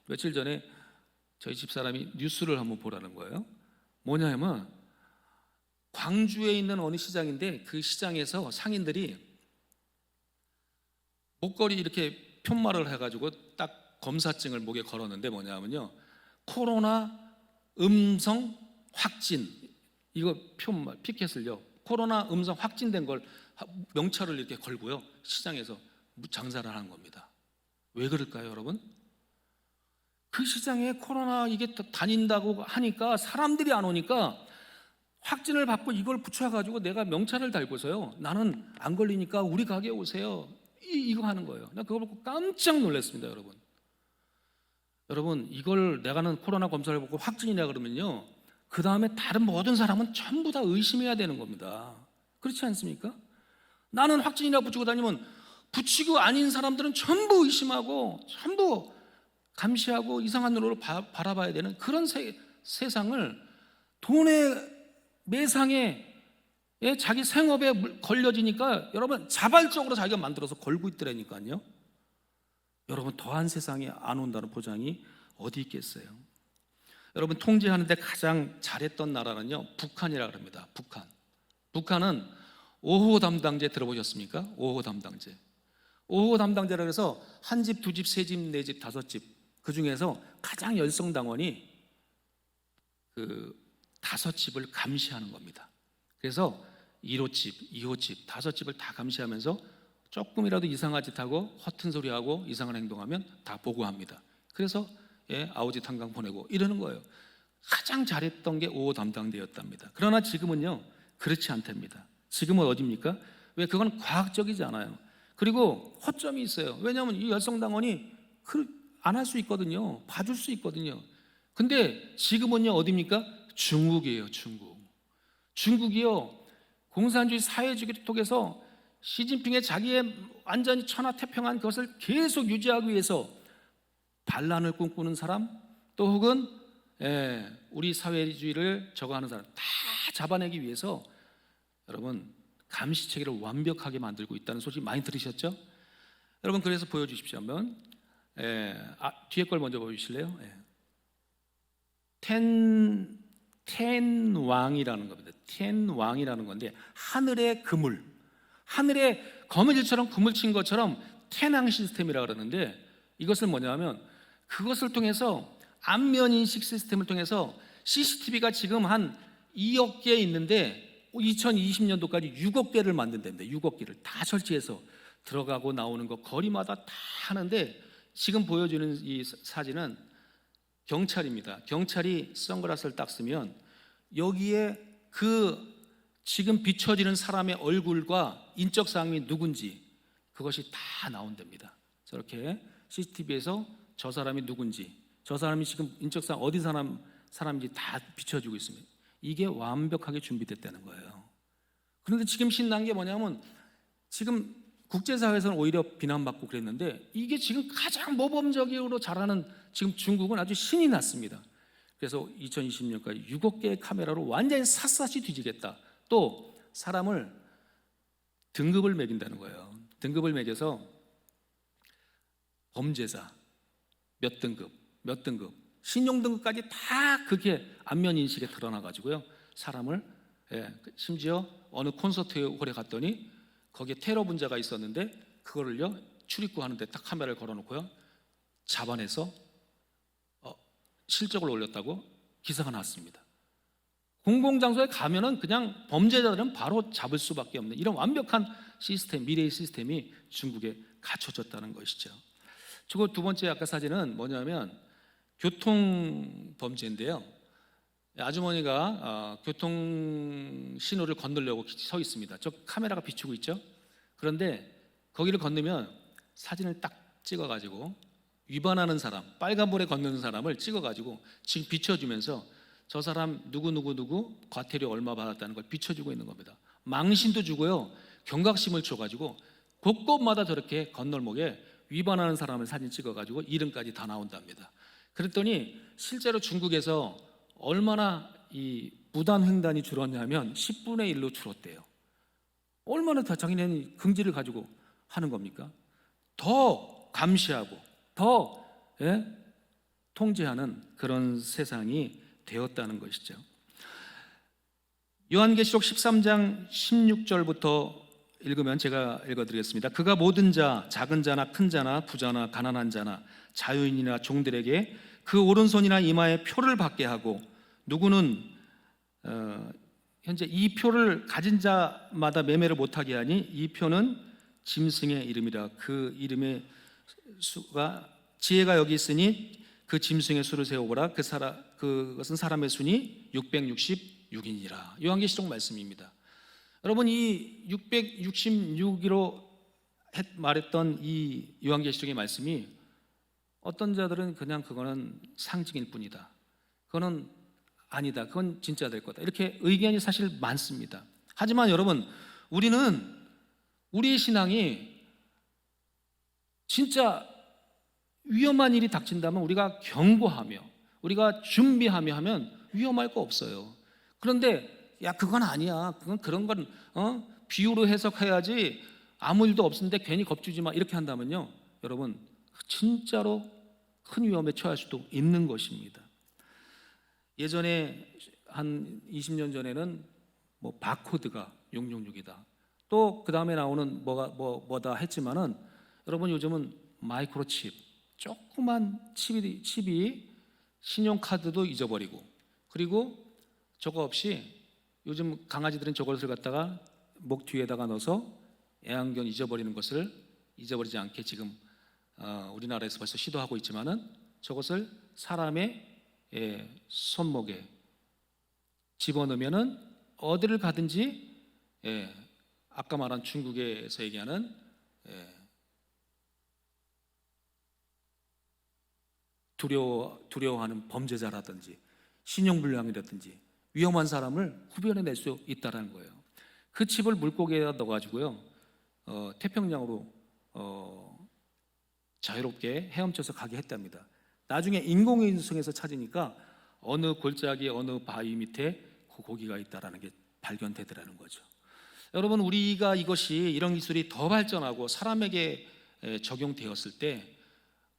며칠 전에 저희 집사람이 뉴스를 한번 보라는 거예요. 뭐냐면 광주에 있는 어느 시장인데 그 시장에서 상인들이 목걸이 이렇게 편말을 해가지고 딱 검사증을 목에 걸었는데 뭐냐면요, 코로나 음성 확진, 이거 편말 피켓을요, 코로나 음성 확진된 걸 명찰을 이렇게 걸고요 시장에서 장사를 하는 겁니다. 왜 그럴까요, 여러분? 그 시장에 코로나 이게 다닌다고 하니까 사람들이 안 오니까 확진을 받고 이걸 붙여가지고 내가 명찰을 달고서요, 나는 안 걸리니까 우리 가게에 오세요, 이거 하는 거예요. 나 그거 보고 깜짝 놀랐습니다. 여러분 이걸 내가는 코로나 검사를 받고 확진이냐 그러면요, 그 다음에 다른 모든 사람은 전부 다 의심해야 되는 겁니다. 그렇지 않습니까? 나는 확진이라 붙이고 다니면 붙이고 아닌 사람들은 전부 의심하고 전부 감시하고 이상한 눈으로 바라봐야 되는 그런 세상을 돈의 매상에 자기 생업에 걸려지니까 여러분 자발적으로 자기가 만들어서 걸고 있더라니까요. 여러분 더한 세상에 안 온다는 보장이 어디 있겠어요? 여러분 통제하는데 가장 잘했던 나라는요 북한이라고 합니다. 북한은 5호 담당제 들어보셨습니까? 5호 담당제. 5호 담당제라 해서 한 집, 두 집, 세 집, 네 집, 다섯 집, 그 중에서 가장 열성당원이 그 다섯 집을 감시하는 겁니다. 그래서 1호집, 2호집, 다섯 집을 다 감시하면서 조금이라도 이상한 짓 하고 허튼 소리 하고 이상한 행동하면 다 보고합니다. 그래서 아우지 탄광 보내고 이러는 거예요. 가장 잘했던 게 5호 담당대였답니다. 그러나 지금은요 그렇지 않답니다. 지금은 어디입니까? 왜? 그건 과학적이지 않아요. 그리고 허점이 있어요. 왜냐하면 이 열성당원이 안 할 수 있거든요. 봐줄 수 있거든요. 근데 지금은요 어디입니까? 중국이에요. 중국이요 공산주의 사회주의를 통해서 시진핑의 자기의 완전히 천하태평한 것을 계속 유지하기 위해서 반란을 꿈꾸는 사람, 또 혹은 우리 사회주의를 저거하는 사람 다 잡아내기 위해서 여러분 감시체계를 완벽하게 만들고 있다는 소식 많이 들으셨죠? 여러분 그래서 보여주십시오 한번. 뒤에 걸 먼저 보여주실래요? 텐왕이라는 겁니다. 텐왕이라는 건데 하늘의 그물, 하늘에 거미줄처럼 그물 친 것처럼 텐왕 시스템이라고 그러는데 이것은 뭐냐면 그것을 통해서 안면인식 시스템을 통해서 CCTV가 지금 한 2억 개 있는데 2020년도까지 6억 개를 만든답니다. 6억 개를 다 설치해서 들어가고 나오는 거 거리마다 다 하는데 지금 보여주는 이 사진은 경찰입니다. 경찰이 선글라스를 딱 쓰면 여기에 그 지금 비춰지는 사람의 얼굴과 인적사항이 누군지 그것이 다 나온답니다. 저렇게 CCTV에서 저 사람이 누군지, 저 사람이 지금 인적사항 어디 사람인지 다 비춰주고 있습니다. 이게 완벽하게 준비됐다는 거예요. 그런데 지금 신난 게 뭐냐면 지금 국제사회에서는 오히려 비난받고 그랬는데 이게 지금 가장 모범적으로 잘하는 지금 중국은 아주 신이 났습니다. 그래서 2020년까지 6억 개의 카메라로 완전히 샅샅이 뒤지겠다. 또 사람을 등급을 매긴다는 거예요. 등급을 매겨서 범죄자 몇 등급, 신용 등급까지 다 그게 안면 인식에 드러나 가지고요. 사람을 심지어 어느 콘서트 홀에 갔더니 거기에 테러 분자가 있었는데 그거를요 출입구하는데 딱 카메라를 걸어놓고요 잡아내서 실적을 올렸다고 기사가 났습니다. 공공장소에 가면은 그냥 범죄자들은 바로 잡을 수밖에 없는 이런 완벽한 시스템, 미래의 시스템이 중국에 갖춰졌다는 것이죠. 그리고 두 번째 아까 사진은 뭐냐면 교통 범죄인데요. 아주머니가 교통 신호를 건너려고 서 있습니다. 저 카메라가 비추고 있죠. 그런데 거기를 건너면 사진을 딱 찍어가지고 위반하는 사람, 빨간불에 건너는 사람을 찍어가지고 지금 비춰주면서 저 사람 누구 과태료 얼마 받았다는 걸 비춰주고 있는 겁니다. 망신도 주고요, 경각심을 줘가지고 곳곳마다 저렇게 건널목에 위반하는 사람을 사진 찍어가지고 이름까지 다 나온답니다. 그랬더니 실제로 중국에서 얼마나 이 무단 횡단이 줄었냐면 10분의 1로 줄었대요. 얼마나 더 자기네는 긍지를 가지고 하는 겁니까? 더 감시하고 더 통제하는 그런 세상이 되었다는 것이죠. 요한계시록 13장 16절부터 읽으면 제가 읽어드리겠습니다. 그가 모든 자, 작은 자나 큰 자나 부자나 가난한 자나 자유인이나 종들에게 그 오른손이나 이마에 표를 받게 하고 누구는 현재 이 표를 가진 자마다 매매를 못하게 하니 이 표는 짐승의 이름이라. 그 이름의 수가 지혜가 여기 있으니 그 짐승의 수를 세워보라. 그것은 사람의 순이 666이니라. 요한계시록 말씀입니다. 여러분 이 666이로 말했던 이 요한계시록의 말씀이 어떤 자들은 그냥 그거는 상징일 뿐이다, 그거는 아니다, 그건 진짜 될 거다, 이렇게 의견이 사실 많습니다. 하지만 여러분 우리는 우리의 신앙이 진짜 위험한 일이 닥친다면 우리가 경고하며 우리가 준비하며 하면 위험할 거 없어요. 그런데 야 그건 아니야, 그건 그런 건 비유로 해석해야지, 아무 일도 없는데 괜히 겁주지 마, 이렇게 한다면요 여러분 진짜로 큰 위험에 처할 수도 있는 것입니다. 예전에 한 20년 전에는 뭐 바코드가 666이다, 또 그 다음에 나오는 뭐다 했지만은 여러분 요즘은 마이크로칩, 조그만 칩이 신용카드도 잊어버리고, 그리고 저거 없이 요즘 강아지들은 저것을 갖다가 목 뒤에다가 넣어서 애완견 잊어버리는 것을 잊어버리지 않게 지금 우리나라에서 벌써 시도하고 있지만은 저것을 사람의 손목에 집어넣으면은 어디를 가든지 아까 말한 중국에서 얘기하는 두려워하는 범죄자라든지 신용불량이라든지 위험한 사람을 구별해낼 수 있다는 거예요. 그 칩을 물고기에다 넣어가지고요, 태평양으로 자유롭게 헤엄쳐서 가게 했답니다. 나중에 인공위성에서 찾으니까 어느 골짜기 어느 바위 밑에 그 고기가 있다라는 게 발견되더라는 거죠. 여러분, 우리가 이런 기술이 더 발전하고 사람에게 적용되었을 때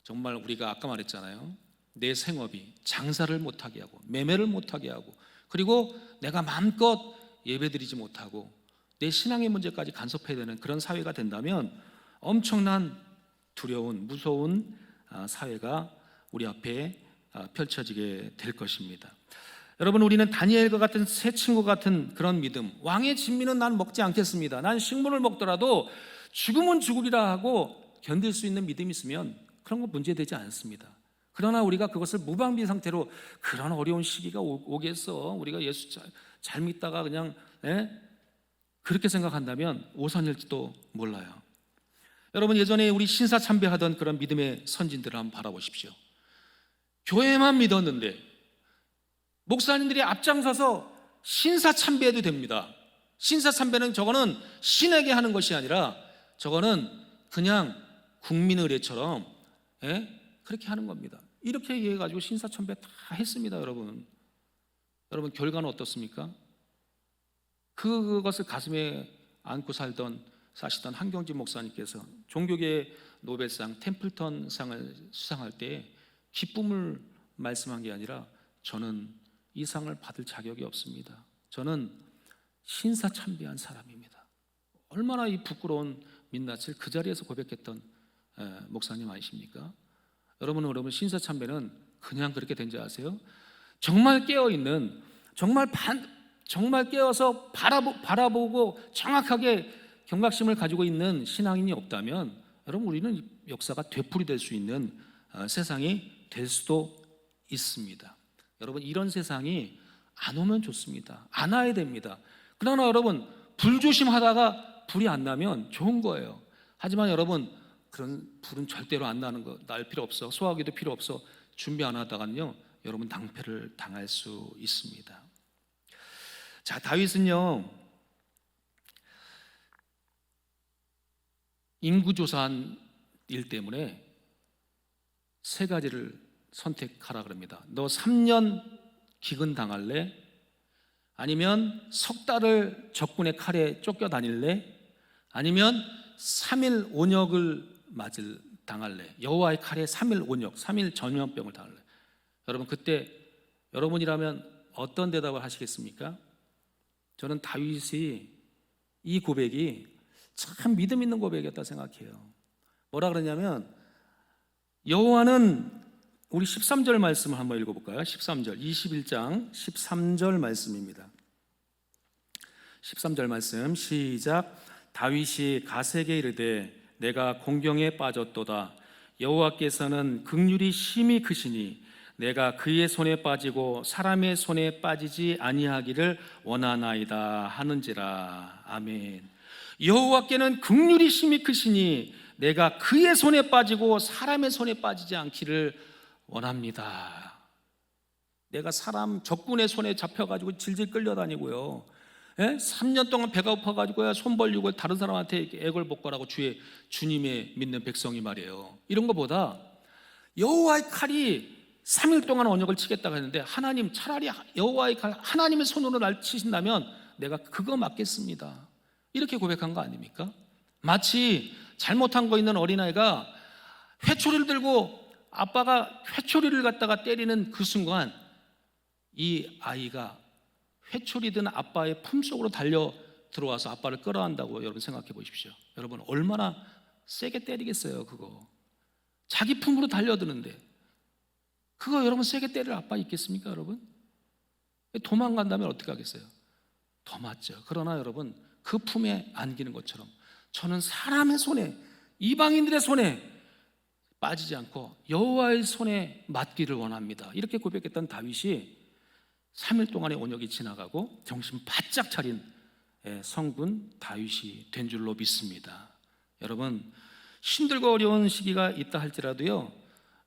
정말 우리가 아까 말했잖아요. 내 생업이 장사를 못하게 하고 매매를 못하게 하고 그리고 내가 마음껏 예배드리지 못하고 내 신앙의 문제까지 간섭해야 되는 그런 사회가 된다면 엄청난 두려운 무서운 사회가 우리 앞에 펼쳐지게 될 것입니다. 여러분, 우리는 다니엘과 같은 새 친구 같은 그런 믿음, 왕의 진미는 난 먹지 않겠습니다, 난 식물을 먹더라도 죽으면 죽으리라 하고 견딜 수 있는 믿음이 있으면 그런 거 문제되지 않습니다. 그러나 우리가 그것을 무방비 상태로 그런 어려운 시기가 오겠어, 우리가 예수 잘 믿다가 그냥 그렇게 생각한다면 오산일지도 몰라요. 여러분, 예전에 우리 신사참배하던 그런 믿음의 선진들을 한번 바라보십시오. 교회만 믿었는데 목사님들이 앞장서서 신사참배해도 됩니다. 신사참배는 저거는 신에게 하는 것이 아니라 저거는 그냥 국민 의례처럼 그렇게 하는 겁니다. 이렇게 해가지고 신사참배 다 했습니다. 여러분 결과는 어떻습니까? 그것을 가슴에 안고 사시던 한경진 목사님께서 종교계 노벨상 템플턴 상을 수상할 때 기쁨을 말씀한 게 아니라 저는 이 상을 받을 자격이 없습니다, 저는 신사참배한 사람입니다. 얼마나 이 부끄러운 민낯을 그 자리에서 고백했던 목사님 아니십니까? 여러분 신사참배는 그냥 그렇게 된 줄 아세요? 정말 깨어있는, 정말 깨어서 바라보고 정확하게 경각심을 가지고 있는 신앙인이 없다면 여러분, 우리는 역사가 되풀이될 수 있는 세상이 될 수도 있습니다. 여러분, 이런 세상이 안 오면 좋습니다. 안 와야 됩니다. 그러나 여러분, 불조심하다가 불이 안 나면 좋은 거예요. 하지만 여러분, 그런 불은 절대로 안 나는 거 날 필요 없어, 소화기도 필요 없어, 준비 안 하다가는요 여러분 낭패를 당할 수 있습니다. 자, 다윗은요 인구조사한 일 때문에 세 가지를 선택하라 그럽니다. 너 3년 기근 당할래? 아니면 석 달을 적군의 칼에 쫓겨 다닐래? 아니면 3일 온역을 당할래? 여호와의 칼에 3일 온역, 3일 전염병을 당할래? 여러분, 그때 여러분이라면 어떤 대답을 하시겠습니까? 저는 다윗이 이 고백이 참 믿음 있는 고백이었다 생각해요. 뭐라 그러냐면, 여호와는, 우리 13절 말씀을 한번 읽어볼까요? 13절, 21장 13절 말씀입니다. 13절 말씀 시작. 다윗이 갓에게 이르되 내가 공경에 빠졌도다. 여호와께서는 긍휼이 심히 크시니 내가 그의 손에 빠지고 사람의 손에 빠지지 아니하기를 원하나이다 하는지라. 아멘. 여호와께는 긍휼이 심히 크시니 내가 그의 손에 빠지고 사람의 손에 빠지지 않기를 원합니다. 내가 사람 적군의 손에 잡혀가지고 질질 끌려다니고요, 3년 동안 배가 고파가지고 손 벌리고 다른 사람한테 애걸복걸하고 주님의 믿는 백성이 말이에요. 이런 것보다 여호와의 칼이 3일 동안 언역을 치겠다고 했는데, 하나님, 차라리 여호와의 칼, 하나님의 손으로 날 치신다면 내가 그거 맞겠습니다, 이렇게 고백한 거 아닙니까? 마치 잘못한 거 있는 어린아이가 회초리를 들고 아빠가 회초리를 갖다가 때리는 그 순간 이 아이가 회초리 든 아빠의 품속으로 달려 들어와서 아빠를 끌어안다고 여러분 생각해 보십시오. 여러분, 얼마나 세게 때리겠어요? 그거 자기 품으로 달려드는데 그거 여러분 세게 때릴 아빠 있겠습니까? 여러분, 도망간다면 어떻게 하겠어요? 더 맞죠. 그러나 여러분, 그 품에 안기는 것처럼 저는 사람의 손에, 이방인들의 손에 빠지지 않고 여호와의 손에 맞기를 원합니다, 이렇게 고백했던 다윗이 3일 동안의 온역이 지나가고 정신 바짝 차린 성군 다윗이 된 줄로 믿습니다. 여러분, 힘들고 어려운 시기가 있다 할지라도요,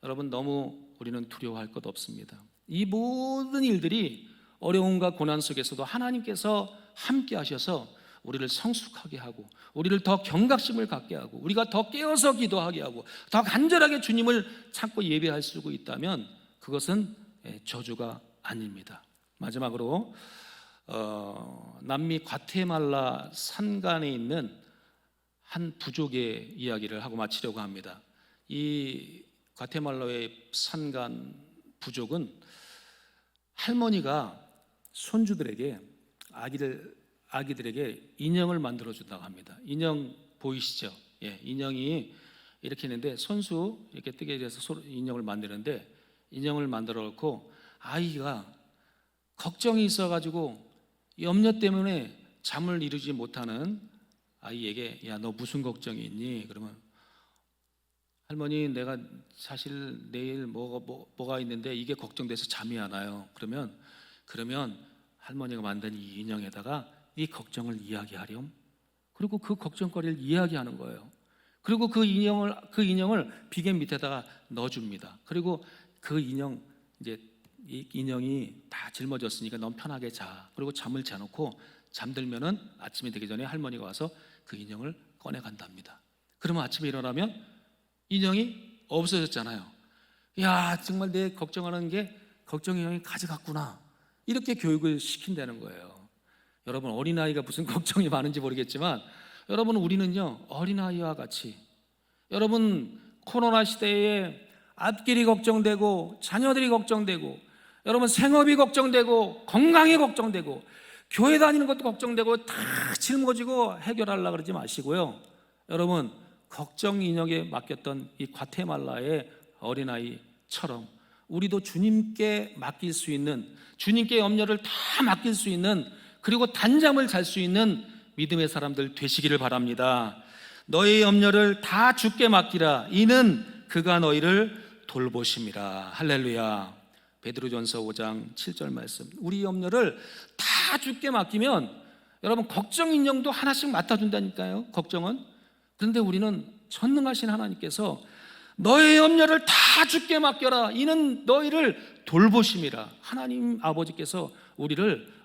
여러분 너무 우리는 두려워할 것 없습니다. 이 모든 일들이 어려움과 고난 속에서도 하나님께서 함께 하셔서 우리를 성숙하게 하고, 우리를 더 경각심을 갖게 하고, 우리가 더 깨어서 기도하게 하고, 더 간절하게 주님을 찾고 예배할 수 있다면 그것은 저주가 아닙니다. 마지막으로 남미 과테말라 산간에 있는 한 부족의 이야기를 하고 마치려고 합니다. 이 과테말라의 산간 부족은 할머니가 손주들에게 아기들에게 인형을 만들어 준다고 합니다. 인형 보이시죠? 예, 인형이 이렇게 있는데 손수 이렇게 뜨게 돼서 인형을 만드는데, 인형을 만들어 놓고 아이가 걱정이 있어가지고 염려 때문에 잠을 이루지 못하는 아이에게, 야, 너 무슨 걱정이 있니? 그러면 할머니, 내가 사실 내일 뭐가 있는데 이게 걱정돼서 잠이 안 와요. 그러면 할머니가 만든 이 인형에다가 이 걱정을 이야기하렴. 그리고 그 걱정거리를 이야기하는 거예요. 그리고 그 인형을 비계 밑에다가 넣어줍니다. 그리고 그 인형, 이제 이 인형이 다 짊어졌으니까 넌 편하게 자. 그리고 잠을 자놓고 잠들면은 아침이 되기 전에 할머니가 와서 그 인형을 꺼내 간답니다. 그러면 아침에 일어나면 인형이 없어졌잖아요. 야, 정말 내 걱정하는 게 걱정 인형이 가져갔구나. 이렇게 교육을 시킨다는 거예요. 여러분, 어린아이가 무슨 걱정이 많은지 모르겠지만, 여러분, 우리는요 어린아이와 같이, 여러분, 코로나 시대에 앞길이 걱정되고, 자녀들이 걱정되고, 여러분 생업이 걱정되고, 건강이 걱정되고, 교회 다니는 것도 걱정되고, 다 짊어지고 해결하려고 그러지 마시고요. 여러분, 걱정 인형에 맡겼던 이 과테말라의 어린아이처럼 우리도 주님께 맡길 수 있는, 주님께 염려를 다 맡길 수 있는, 그리고 단잠을 잘 수 있는 믿음의 사람들 되시기를 바랍니다. 너의 염려를 다 주께 맡기라. 이는 그가 너희를 돌보심이라. 할렐루야. 베드로전서 5장 7절 말씀. 우리 염려를 다 주께 맡기면, 여러분, 걱정 인형도 하나씩 맡아준다니까요. 걱정은. 그런데 우리는 전능하신 하나님께서 너의 염려를 다 주께 맡겨라. 이는 너희를 돌보심이라. 하나님 아버지께서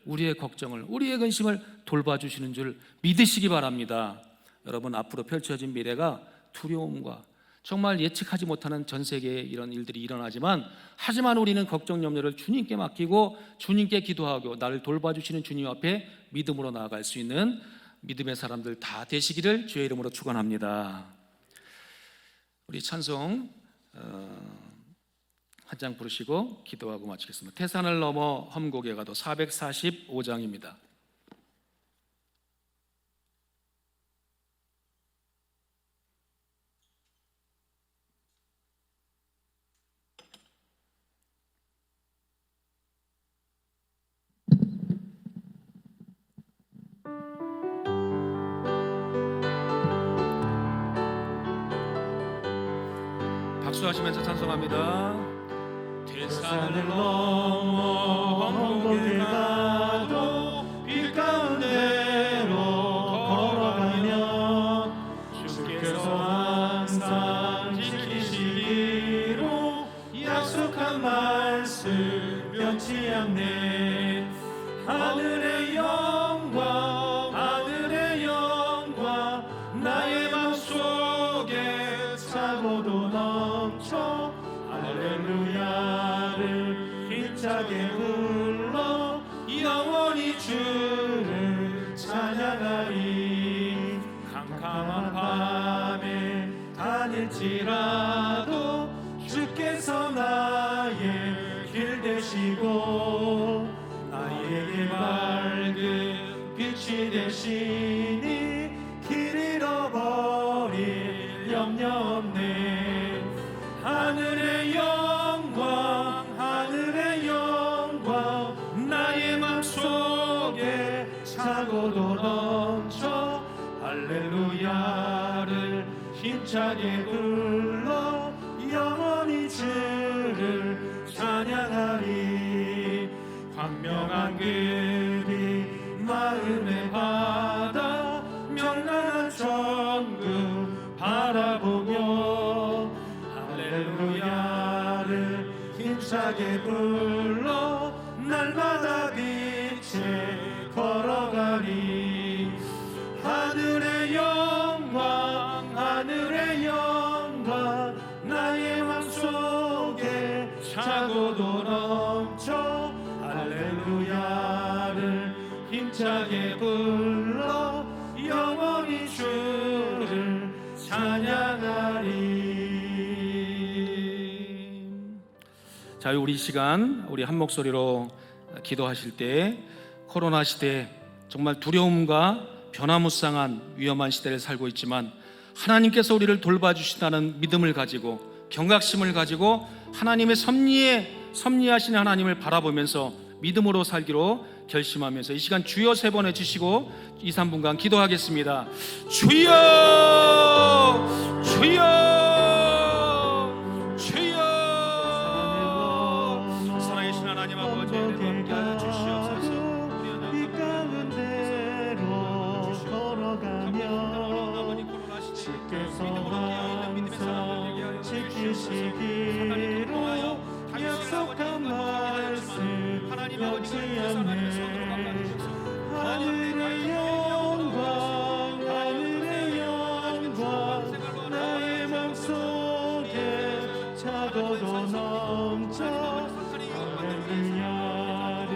우리의 걱정을, 우리의 근심을 돌봐주시는 줄 믿으시기 바랍니다. 여러분, 앞으로 펼쳐진 미래가 두려움과 정말 예측하지 못하는 전 세계에 이런 일들이 일어나지만, 하지만 우리는 걱정 염려를 주님께 맡기고 주님께 기도하고 나를 돌봐주시는 주님 앞에 믿음으로 나아갈 수 있는 믿음의 사람들 다 되시기를 주의 이름으로 축원합니다. 우리 찬송 한 장 부르시고 기도하고 마치겠습니다. 태산을 넘어 험곡에 가도 445장입니다. 박수하시면서 찬송합니다. 산을 넘어 험곡에 가도 빛 가운데로 걸어가며 주께서 항상 지키시기로 약속한 말씀 변치 않네. 하늘의 영광 나의 맘속에 차고도 넘쳐 할렐루야를 힘차게 불러 영원히 주를 찬양하리. 캄캄한 밤에 다닐지라도 주께서 나의 길 되시고 나에게 맑은 빛이 되시니 길 잃어버릴 염려 없네. 하늘의 영광 나의 맘속에 차고도 넘쳐 할렐루야를 힘차게 불러 영원히 주를 찬양하리. 광명한 그빛 마음의 바다 명랑한 천국 힘차게 불러 날마다 빛에 걸어가리. 하늘의 영광 하늘의 영광 나의 맘속에 차고도 넘쳐 할렐루야를 힘차게 불러 영원히 주를 찬양하리. 자, 우리 이 시간 우리 한 목소리로 기도하실 때 코로나 시대 정말 두려움과 변화무쌍한 위험한 시대를 살고 있지만 하나님께서 우리를 돌봐주신다는 믿음을 가지고 경각심을 가지고 하나님의 섭리하신 하나님을 바라보면서 믿음으로 살기로 결심하면서 이 시간 주여 3번 해주시고 2, 3분간 기도하겠습니다. 주여 주여 주여. 살아계신 하나님 아버지 함께하여 주시옵소서. 이 가운데로 걸어가며 주께서 항상 지키시기로 약속한 말씀 변치 않네. 하늘의 영광 하늘의 영광 나의 맘속에 차고도 넘쳐 할렐루야를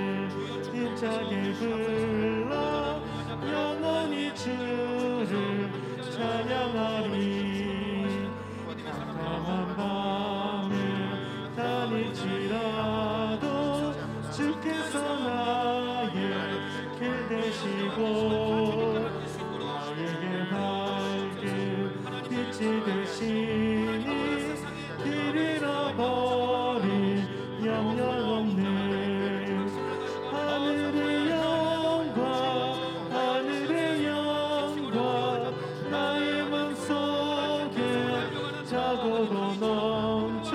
힘차게 불러 영원히 주를 찬양하리. 깜깜한 밤을 다닐지라도 주께서 나의 길 되시고 나에게 밝은 빛이 되시니 길 잃어버린 영영 없네. 하늘의 영광 하늘의 영광 나의 맘속에 차고도 넘쳐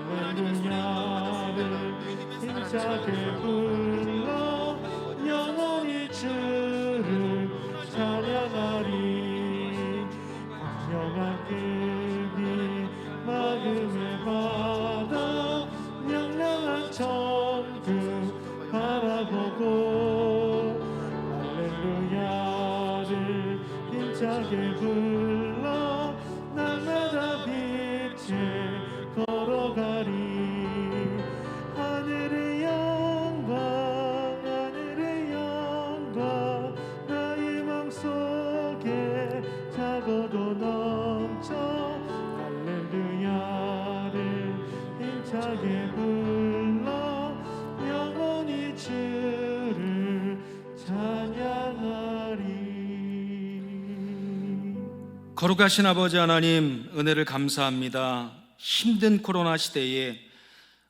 할렐루야를 힘차게 불러 영원히 주를 찬양하리. 광명한 급이 마음의 바다 명랑한 천국 바라보고 할렐루야를 힘차게 불러 날마다 빛에 걸어가리. 하늘의 영광 하늘의 영광 나의 맘속에 차고도 넘쳐 할렐루야를 힘차게 불러 영원히 주를 찬양하리. 거룩하신 아버지 하나님, 은혜를 감사합니다. 힘든 코로나 시대에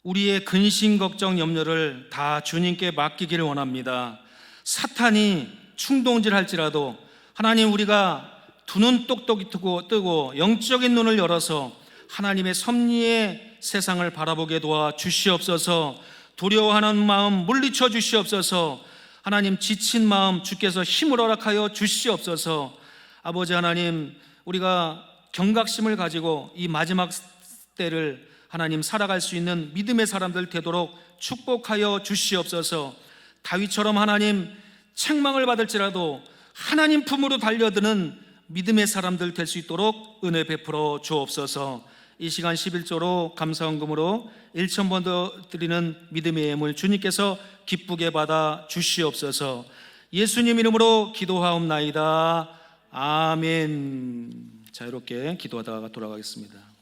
우리의 근심, 걱정, 염려를 다 주님께 맡기기를 원합니다. 사탄이 충동질할지라도 하나님, 우리가 두 눈 똑똑히 뜨고 영적인 눈을 열어서 하나님의 섭리의 세상을 바라보게 도와 주시옵소서. 두려워하는 마음 물리쳐 주시옵소서. 하나님, 지친 마음 주께서 힘을 허락하여 주시옵소서. 아버지 하나님, 우리가 경각심을 가지고 이 마지막 때를 하나님 살아갈 수 있는 믿음의 사람들 되도록 축복하여 주시옵소서. 다윗처럼 하나님 책망을 받을지라도 하나님 품으로 달려드는 믿음의 사람들 될 수 있도록 은혜 베풀어 주옵소서. 이 시간 11조로 감사헌금으로 1,000번 더 드리는 믿음의 예물 주님께서 기쁘게 받아 주시옵소서. 예수님 이름으로 기도하옵나이다. 아멘. 자유롭게 기도하다가 돌아가겠습니다.